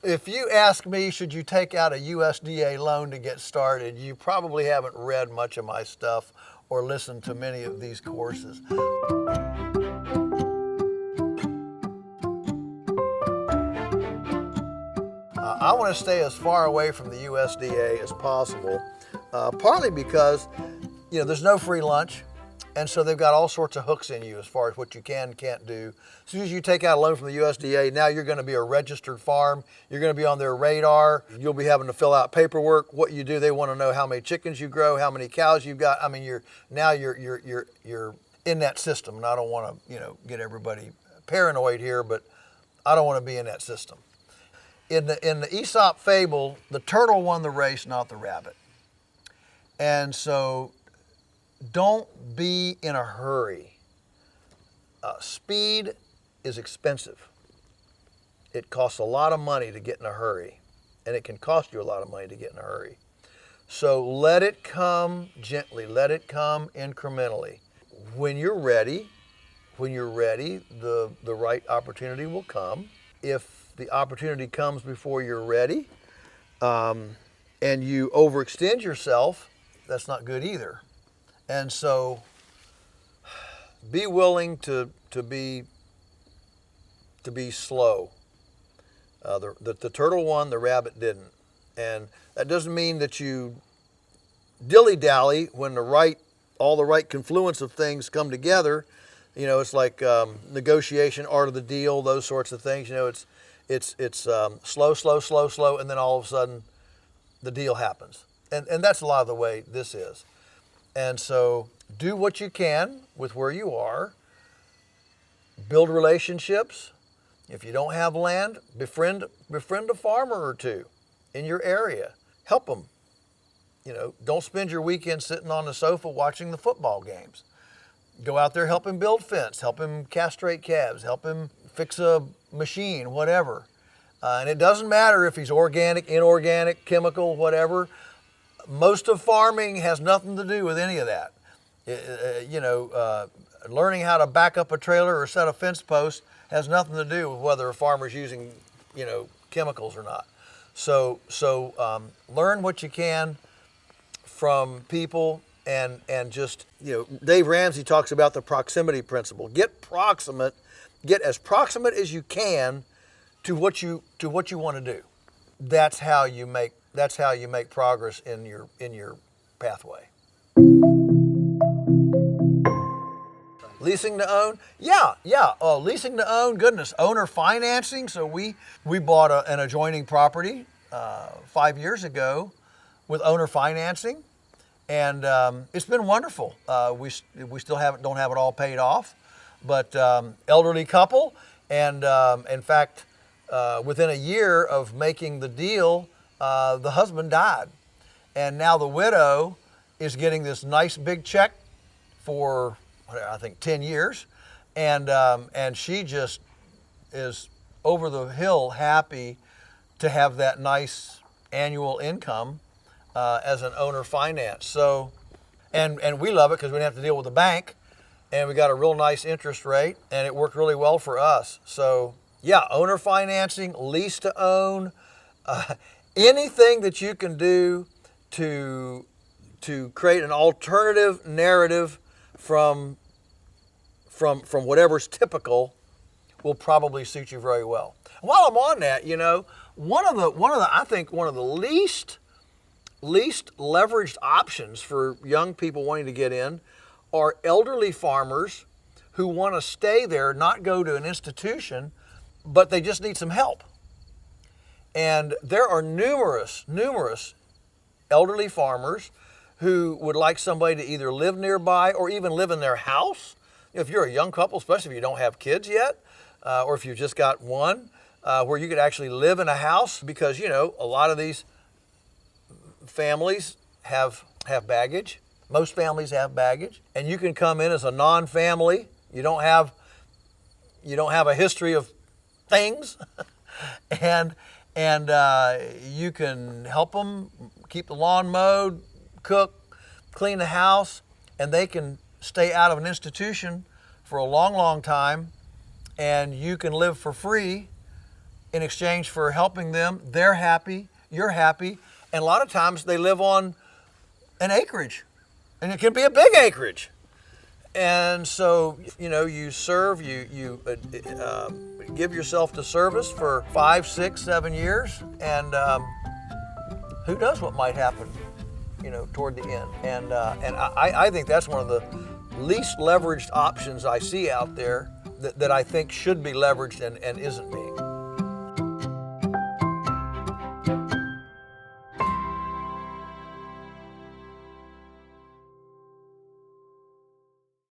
If you ask me, should you take out a USDA loan to get started, you probably haven't read much of my stuff or listened to many of these courses. I want to stay as far away from the USDA as possible, partly because, there's no free lunch. And so they've got all sorts of hooks in you as far as what you can and can't do. As soon as you take out a loan from the USDA, now you're going to be a registered farm. You're going to be on their radar. You'll be having to fill out paperwork. What you do, they want to know how many chickens you grow, how many cows you've got. I mean, you're in that system. And I don't want to, get everybody paranoid here, but I don't want to be in that system. In the Aesop fable, the turtle won the race, not the rabbit. And so don't be in a hurry. Speed is expensive. It costs a lot of money to get in a hurry, and it can cost you a lot of money to get in a hurry. So let it come gently, let it come incrementally. When you're ready, the right opportunity will come. If the opportunity comes before you're ready, and you overextend yourself, that's not good either. And so be willing to be slow. The turtle won, the rabbit didn't. And that doesn't mean that you dilly-dally when all the right confluence of things come together. It's like negotiation, art of the deal, those sorts of things. It's slow, and then all of a sudden the deal happens. And that's a lot of the way this is. And so do what you can with where you are. Build relationships. If you don't have land, befriend a farmer or two in your area. Help them. Don't spend your weekend sitting on the sofa watching the football games. Go out there, help him build fence, help him castrate calves, help him fix a machine, whatever. And it doesn't matter if he's organic, inorganic, chemical, whatever. Most of farming has nothing to do with any of that. Learning how to back up a trailer or set a fence post has nothing to do with whether a farmer's using, chemicals or not. So learn what you can from people and just, Dave Ramsey talks about the proximity principle. Get as proximate as you can to what you want to do. That's how you make progress in your pathway. Leasing to own? Yeah. Leasing to own, goodness. Owner financing. So we bought an adjoining property 5 years ago with owner financing, and it's been wonderful. We still don't have it all paid off, but elderly couple, and in fact, within a year of making the deal, the husband died, and now the widow is getting this nice big check for, I think, 10 years, and she just is over the hill happy to have that nice annual income as an owner finance. So, and we love it because we didn't have to deal with the bank, and we got a real nice interest rate, and it worked really well for us. So yeah, owner financing, lease to own, anything that you can do to create an alternative narrative from whatever's typical will probably suit you very well. While I'm on that, one of the least leveraged options for young people wanting to get in are elderly farmers who want to stay there, not go to an institution, but they just need some help. And there are numerous elderly farmers who would like somebody to either live nearby or even live in their house. If you're a young couple, especially if you don't have kids yet, or if you've just got one, where you could actually live in a house, because a lot of these families have baggage. Most families have baggage, and you can come in as a non-family. You don't have a history of things, and you can help them keep the lawn mowed, cook, clean the house, and they can stay out of an institution for a long, long time, and you can live for free in exchange for helping them. They're happy, you're happy, and a lot of times they live on an acreage, and it can be a big acreage. And so, you serve, you give yourself to service for 5, 6, 7 years, and who knows what might happen, toward the end. And I think that's one of the least leveraged options I see out there that I think should be leveraged and isn't being.